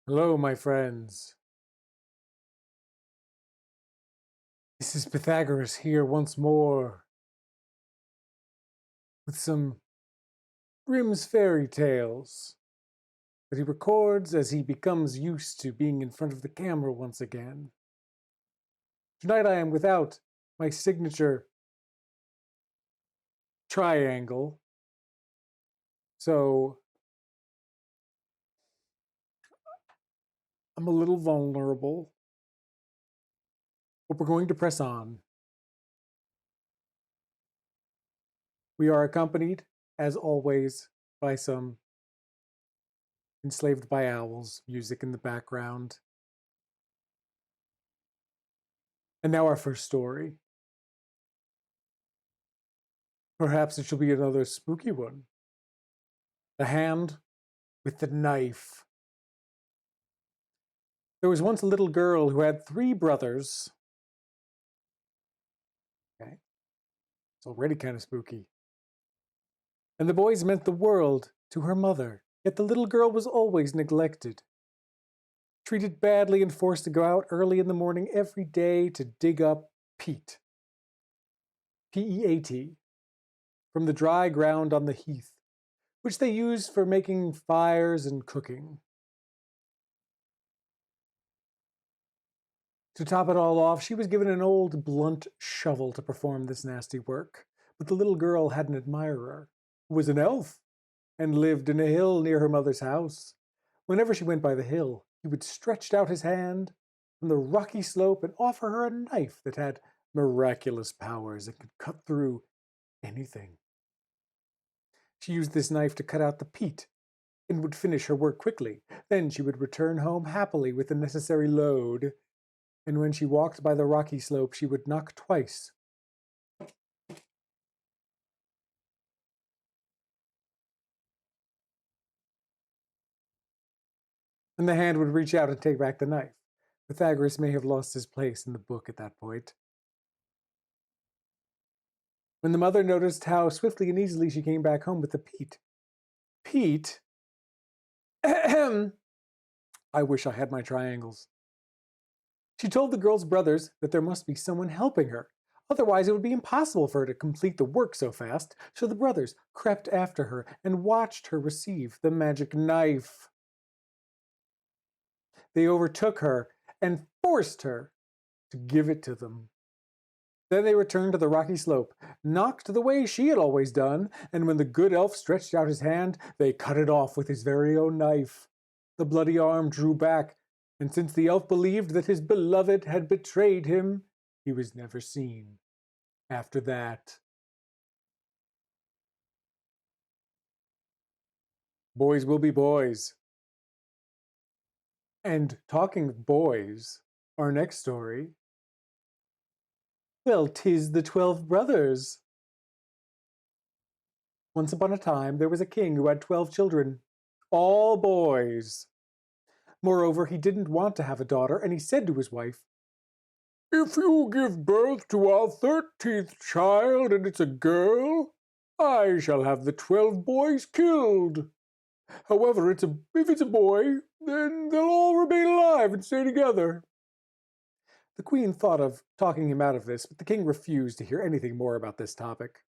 Hello, my friends. This is Pythagoras here once more with some Grimm's fairy tales that he records as he becomes used to being in front of the camera once again. Tonight I am without my signature triangle, so I'm a little vulnerable, but we're going to press on. We are accompanied, as always, by some Enslaved by Owls music in the background. And now our first story. Perhaps it shall be another spooky one. The Hand with the Knife. There was once a little girl who had 3 brothers. Okay, it's already kind of spooky. And the boys meant the world to her mother, yet the little girl was always neglected. Treated badly and forced to go out early in the morning every day to dig up peat. P-E-A-T. From the dry ground on the heath, which they used for making fires and cooking. To top it all off, she was given an old blunt shovel to perform this nasty work. But the little girl had an admirer, who was an elf, and lived in a hill near her mother's house. Whenever she went by the hill, he would stretch out his hand from the rocky slope and offer her a knife that had miraculous powers and could cut through anything. She used this knife to cut out the peat and would finish her work quickly. Then she would return home happily with the necessary load. And when she walked by the rocky slope, she would knock twice. And the hand would reach out and take back the knife. Pythagoras may have lost his place in the book at that point. When the mother noticed how swiftly and easily she came back home with the peat. Peat? Ahem. I wish I had my triangles. She told the girl's brothers that there must be someone helping her. Otherwise, it would be impossible for her to complete the work so fast. So the brothers crept after her and watched her receive the magic knife. They overtook her and forced her to give it to them. Then they returned to the rocky slope, knocked the way she had always done, and when the good elf stretched out his hand, they cut it off with his very own knife. The bloody arm drew back, and since the elf believed that his beloved had betrayed him, he was never seen after that. Boys will be boys. And talking of boys, our next story. Well, 'tis the 12 brothers. Once upon a time, there was a king who had 12 children, all boys. Moreover, he didn't want to have a daughter, and he said to his wife, "If you give birth to our 13th child and it's a girl, I shall have the 12 boys killed. However, if it's a boy, then they'll all remain alive and stay together." The queen thought of talking him out of this, but the king refused to hear anything more about this topic.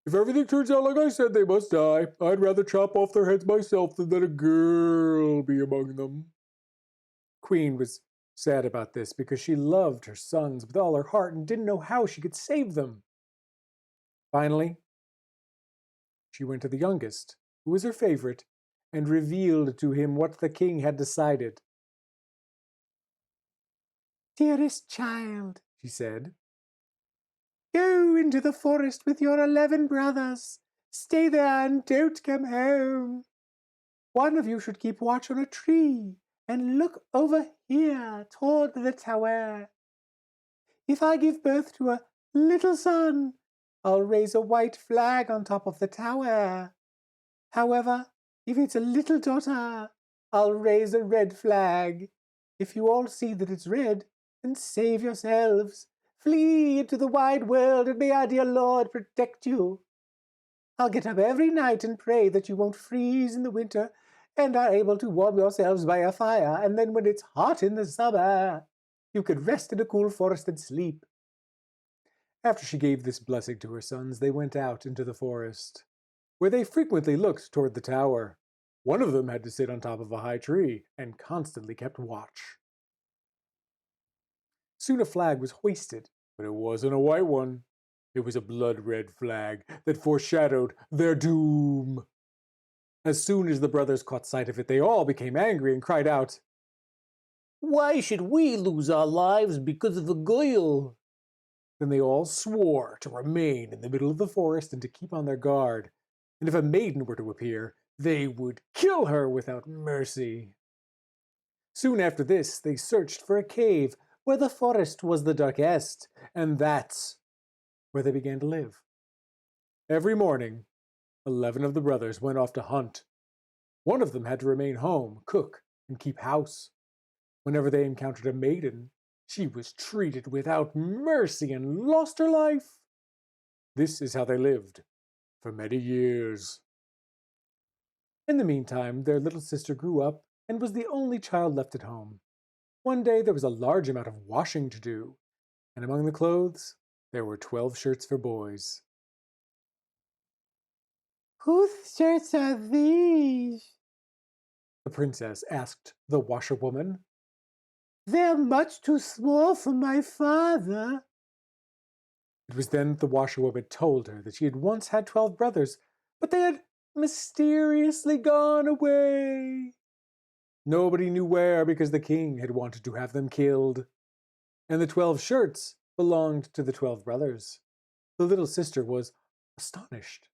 "If everything turns out like I said, they must die. I'd rather chop off their heads myself than that a girl be among them." Queen was sad about this because she loved her sons with all her heart and didn't know how she could save them. Finally, she went to the youngest, who was her favorite, and revealed to him what the king had decided. "Dearest child," she said, "go into the forest with your 11 brothers. Stay there and don't come home. One of you should keep watch on a tree and look over here toward the tower. If I give birth to a little son, I'll raise a white flag on top of the tower. However, if it's a little daughter, I'll raise a red flag. If you all see that it's red, then save yourselves. Flee into the wide world, and may our dear Lord protect you. I'll get up every night and pray that you won't freeze in the winter, and are able to warm yourselves by a fire, and then when it's hot in the summer, you could rest in a cool forest and sleep." After she gave this blessing to her sons, they went out into the forest, where they frequently looked toward the tower. One of them had to sit on top of a high tree and constantly kept watch. Soon a flag was hoisted, but it wasn't a white one. It was a blood-red flag that foreshadowed their doom. As soon as the brothers caught sight of it, they all became angry and cried out, "Why should we lose our lives because of a girl?" Then they all swore to remain in the middle of the forest and to keep on their guard, and if a maiden were to appear, they would kill her without mercy. Soon after this, they searched for a cave where the forest was the darkest, and that's where they began to live. Every morning, 11 of the brothers went off to hunt. One of them had to remain home, cook, and keep house. Whenever they encountered a maiden, she was treated without mercy and lost her life. This is how they lived for many years. In the meantime, their little sister grew up and was the only child left at home. One day there was a large amount of washing to do, and among the clothes there were 12 shirts for boys. "Whose shirts are these?" the princess asked the washerwoman. "They're much too small for my father." It was then that the washerwoman told her that she had once had 12 brothers, but they had mysteriously gone away. Nobody knew where because the king had wanted to have them killed. And the 12 shirts belonged to the 12 brothers. The little sister was astonished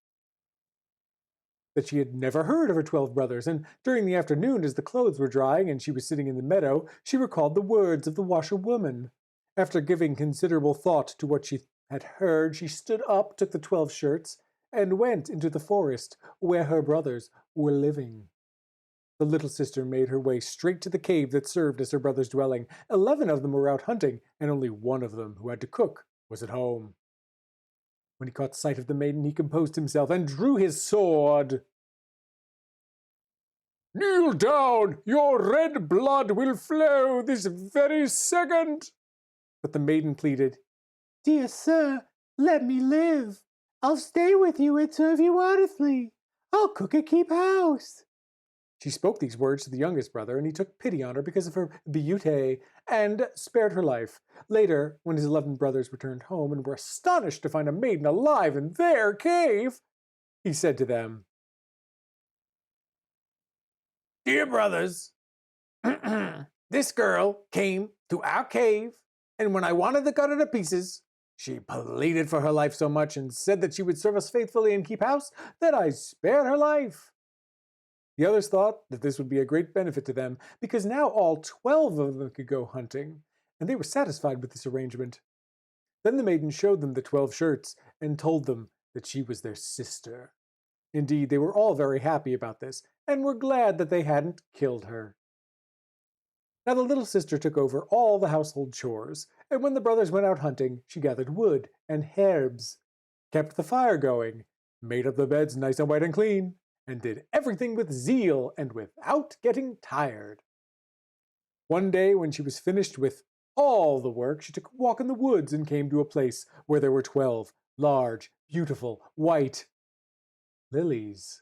that she had never heard of her 12 brothers, and during the afternoon, as the clothes were drying and she was sitting in the meadow, she recalled the words of the washerwoman. After giving considerable thought to what she had heard, she stood up, took the 12 shirts, and went into the forest where her brothers were living. The little sister made her way straight to the cave that served as her brother's dwelling. 11 of them were out hunting, and only one of them, who had to cook, was at home. When he caught sight of the maiden, he composed himself and drew his sword. "Kneel down! Your red blood will flow this very second!" But the maiden pleaded, "Dear sir, let me live. I'll stay with you and serve you honestly. I'll cook and keep house." She spoke these words to the youngest brother, and he took pity on her because of her beauty and spared her life. Later, when his 11 brothers returned home and were astonished to find a maiden alive in their cave, he said to them, "Dear brothers, this girl came to our cave, and when I wanted to cut her to pieces, she pleaded for her life so much and said that she would serve us faithfully and keep house that I spared her life." The others thought that this would be a great benefit to them, because now all 12 of them could go hunting, and they were satisfied with this arrangement. Then the maiden showed them the 12 shirts and told them that she was their sister. Indeed, they were all very happy about this, and were glad that they hadn't killed her. Now the little sister took over all the household chores, and when the brothers went out hunting, she gathered wood and herbs, kept the fire going, made up the beds nice and white and clean, and did everything with zeal and without getting tired. One day, when she was finished with all the work, she took a walk in the woods and came to a place where there were 12 large, beautiful, white lilies.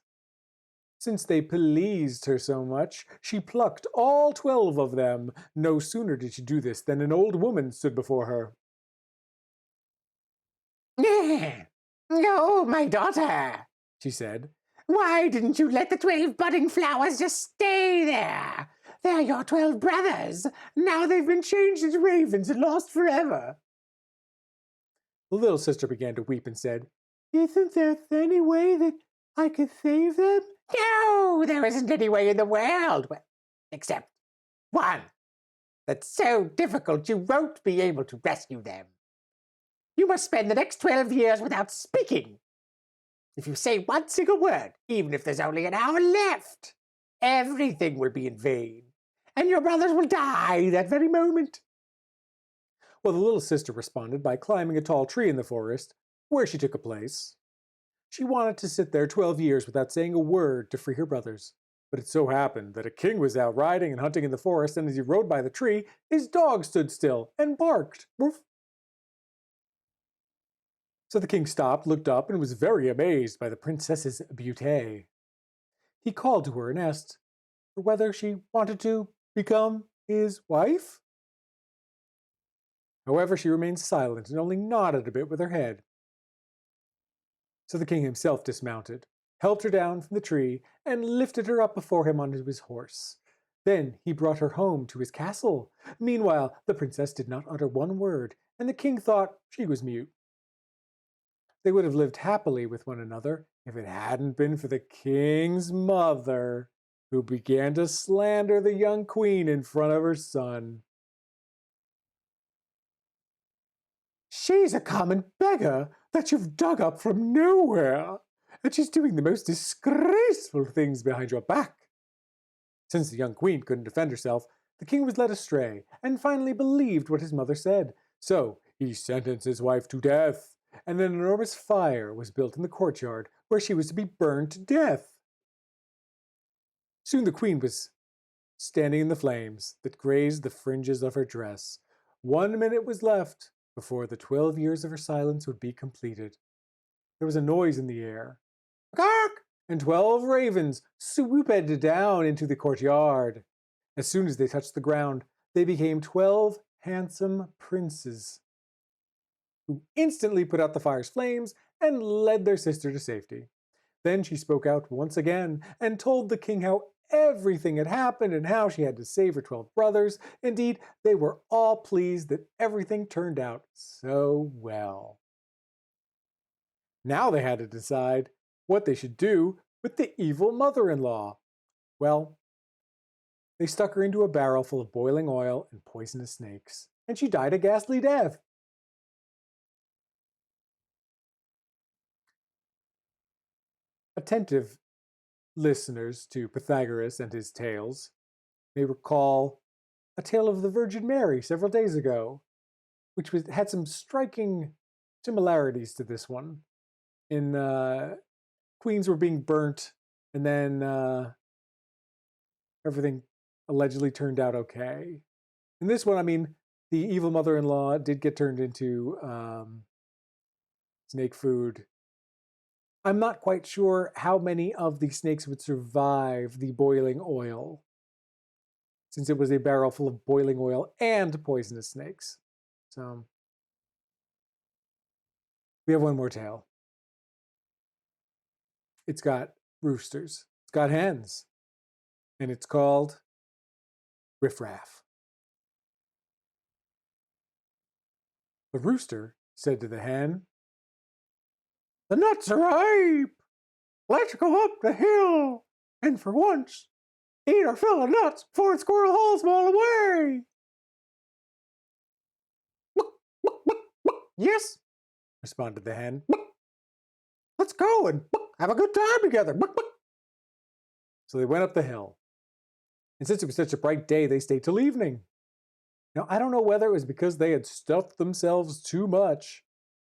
Since they pleased her so much, she plucked all 12 of them. No sooner did she do this than an old woman stood before her. "Oh, my daughter," she said, "why didn't you let the 12 budding flowers just stay there? They're your 12 brothers. Now they've been changed into ravens and lost forever." The little sister began to weep and said, "Isn't there any way that I could save them?" "No, there isn't any way in the world, except one that's so difficult you won't be able to rescue them. You must spend the next 12 years without speaking. If you say one single word, even if there's only an hour left, everything will be in vain, and your brothers will die that very moment." Well, the little sister responded by climbing a tall tree in the forest, where she took a place. She wanted to sit there 12 years without saying a word to free her brothers, But it so happened that a king was out riding and hunting in the forest, and as he rode by the tree, his dog stood still and barked. Woof. So the king stopped, looked up, and was very amazed by the princess's beauty. He called to her and asked her whether she wanted to become his wife. However, she remained silent and only nodded a bit with her head. So the king himself dismounted, helped her down from the tree, and lifted her up before him onto his horse. Then he brought her home to his castle. Meanwhile, the princess did not utter one word, and the king thought she was mute. They would have lived happily with one another if it hadn't been for the king's mother, who began to slander the young queen in front of her son. She's a common beggar that you've dug up from nowhere, and she's doing the most disgraceful things behind your back. Since the young queen couldn't defend herself, the king was led astray and finally believed what his mother said. So he sentenced his wife to death, and an enormous fire was built in the courtyard where she was to be burned to death. Soon the queen was standing in the flames that grazed the fringes of her dress. 1 minute was left before the 12 years of her silence would be completed. There was a noise in the air. Cack! And 12 ravens swooped down into the courtyard. As soon as they touched the ground, they became 12 handsome princes, who instantly put out the fire's flames and led their sister to safety. Then she spoke out once again and told the king how everything had happened and how she had to save her 12 brothers. Indeed, they were all pleased that everything turned out so well. Now they had to decide what they should do with the evil mother-in-law. Well, they stuck her into a barrel full of boiling oil and poisonous snakes, and she died a ghastly death. Attentive listeners to Pythagoras and his tales may recall a tale of the Virgin Mary several days ago, which had some striking similarities to this one. Queens were being burnt, and then everything allegedly turned out okay. In this one, I mean, the evil mother-in-law did get turned into snake food. I'm not quite sure how many of the snakes would survive the boiling oil, since it was a barrel full of boiling oil and poisonous snakes. So, we have one more tale. It's got roosters. It's got hens. And it's called Riffraff. The rooster said to the hen, "The nuts are ripe. Let's go up the hill, and for once, eat our fill of nuts before the squirrel hauls them all away." "Yes," responded the hen. "Let's go and have a good time together." So they went up the hill. And since it was such a bright day, they stayed till evening. Now, I don't know whether it was because they had stuffed themselves too much,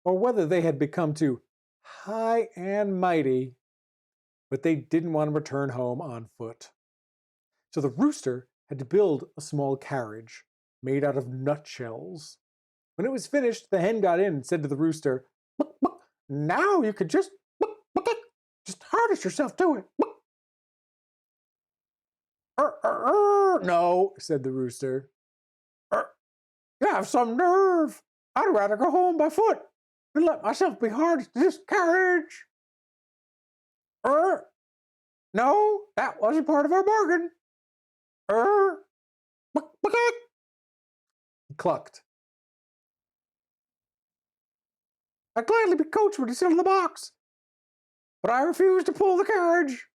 or whether they had become too high and mighty, but they didn't want to return home on foot. So the rooster had to build a small carriage made out of nutshells. When it was finished, the hen got in and said to the rooster, "Now you could just harness yourself to it." "No," said the rooster. "You have some nerve. I'd rather go home by foot and let myself be harnessed to this carriage." "No, that wasn't part of our bargain." He clucked. "I'd gladly be coachman instead of the box, but I refuse to pull the carriage."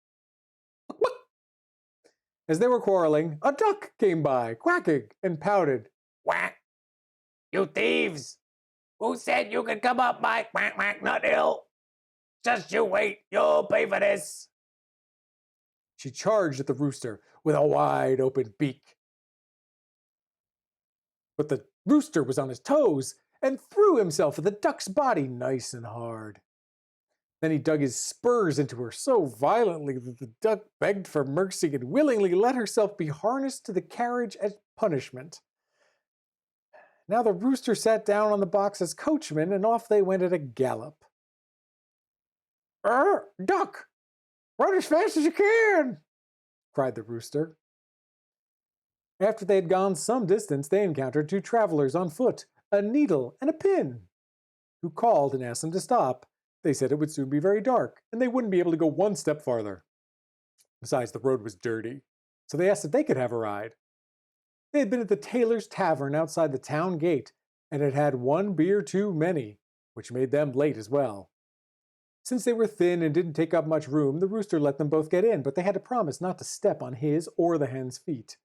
As they were quarreling, a duck came by, quacking, and pouted. "Quack! You thieves! Who said you could come up my quack nut hill? Just you wait, you'll pay for this." She charged at the rooster with a wide open beak. But the rooster was on his toes and threw himself at the duck's body nice and hard. Then he dug his spurs into her so violently that the duck begged for mercy and willingly let herself be harnessed to the carriage as punishment. Now the rooster sat down on the box as coachman, and off they went at a gallop. Duck! Run as fast as you can! Cried the rooster. After they had gone some distance, they encountered two travelers on foot, a needle and a pin, who called and asked them to stop. They said it would soon be very dark, and they wouldn't be able to go one step farther. Besides, the road was dirty, so they asked if they could have a ride. They had been at the tailor's tavern outside the town gate, and had had one beer too many, which made them late as well. Since they were thin and didn't take up much room, the rooster let them both get in, but they had to promise not to step on his or the hen's feet.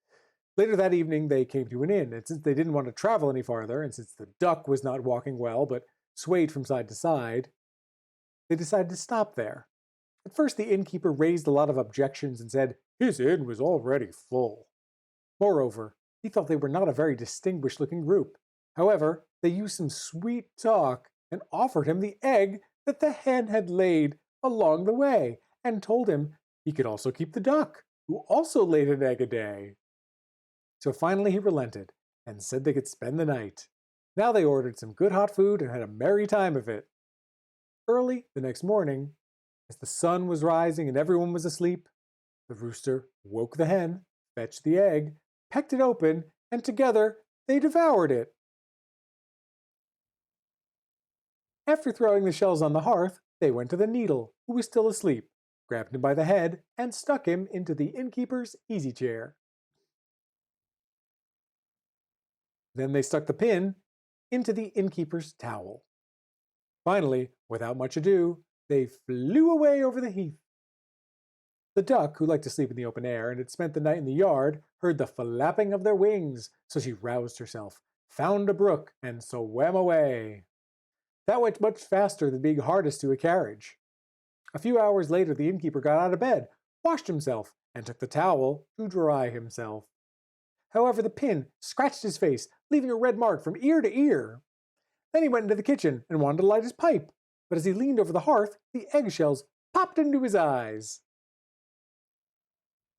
Later that evening, they came to an inn, and since they didn't want to travel any farther, and since the duck was not walking well but swayed from side to side, they decided to stop there. At first, the innkeeper raised a lot of objections and said his inn was already full. Moreover, he thought they were not a very distinguished-looking group. However, they used some sweet talk and offered him the egg that the hen had laid along the way, and told him he could also keep the duck, who also laid an egg a day. So finally he relented, and said they could spend the night. Now they ordered some good hot food and had a merry time of it. Early the next morning, as the sun was rising and everyone was asleep, the rooster woke the hen, fetched the egg, pecked it open, and together they devoured it. After throwing the shells on the hearth, they went to the needle, who was still asleep, grabbed him by the head, and stuck him into the innkeeper's easy chair. Then they stuck the pin into the innkeeper's towel. Finally, without much ado, they flew away over the heath. The duck, who liked to sleep in the open air and had spent the night in the yard, heard the flapping of their wings, so she roused herself, found a brook, and swam away. That went much faster than being harnessed to a carriage. A few hours later, the innkeeper got out of bed, washed himself, and took the towel to dry himself. However, the pin scratched his face, leaving a red mark from ear to ear. Then he went into the kitchen and wanted to light his pipe, but as he leaned over the hearth, the eggshells popped into his eyes.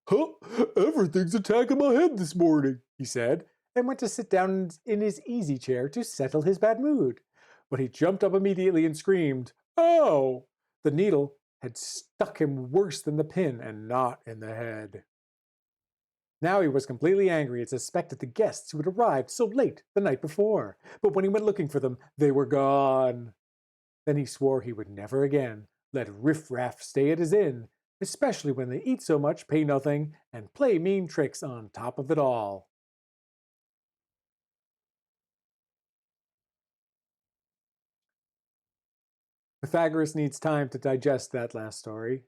"Huh, everything's attacking my head this morning," he said, and went to sit down in his easy chair to settle his bad mood. But he jumped up immediately and screamed, "Ow!" The needle had stuck him worse than the pin, and not in the head. Now he was completely angry and suspected the guests who had arrived so late the night before. But when he went looking for them, they were gone. Then he swore he would never again let Riffraff stay at his inn, especially when they eat so much, pay nothing, and play mean tricks on top of it all. Pythagoras needs time to digest that last story.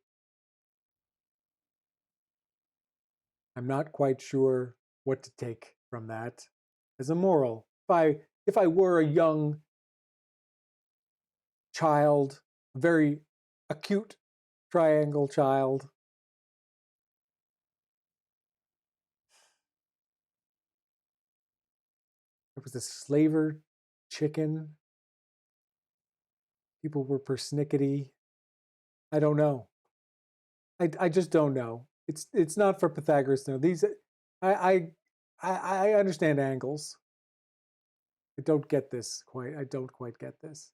I'm not quite sure what to take from that as a moral. If I were a young child, a very acute triangle child, there was a slaver chicken, people were persnickety. I don't know. I just don't know. It's not for Pythagoras to know. These I understand angles. I don't get this quite. I don't quite get this.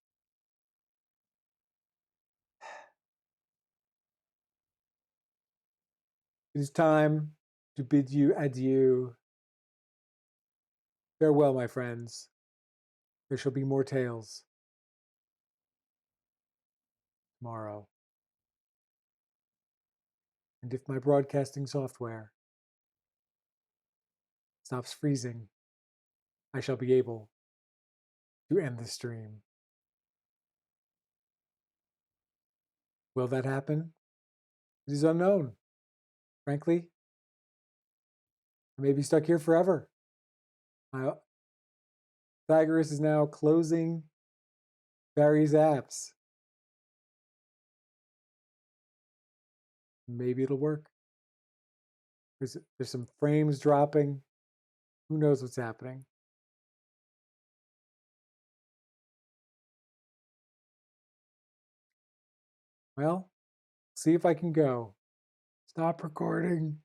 It is time to bid you adieu. Farewell, my friends. There shall be more tales tomorrow. And if my broadcasting software stops freezing, I shall be able to end the stream. Will that happen? It is unknown. Frankly, I may be stuck here forever. Pythagoras is now closing various apps. Maybe it'll work. There's some frames dropping. Who knows what's happening? Well, see if I can go. Stop recording.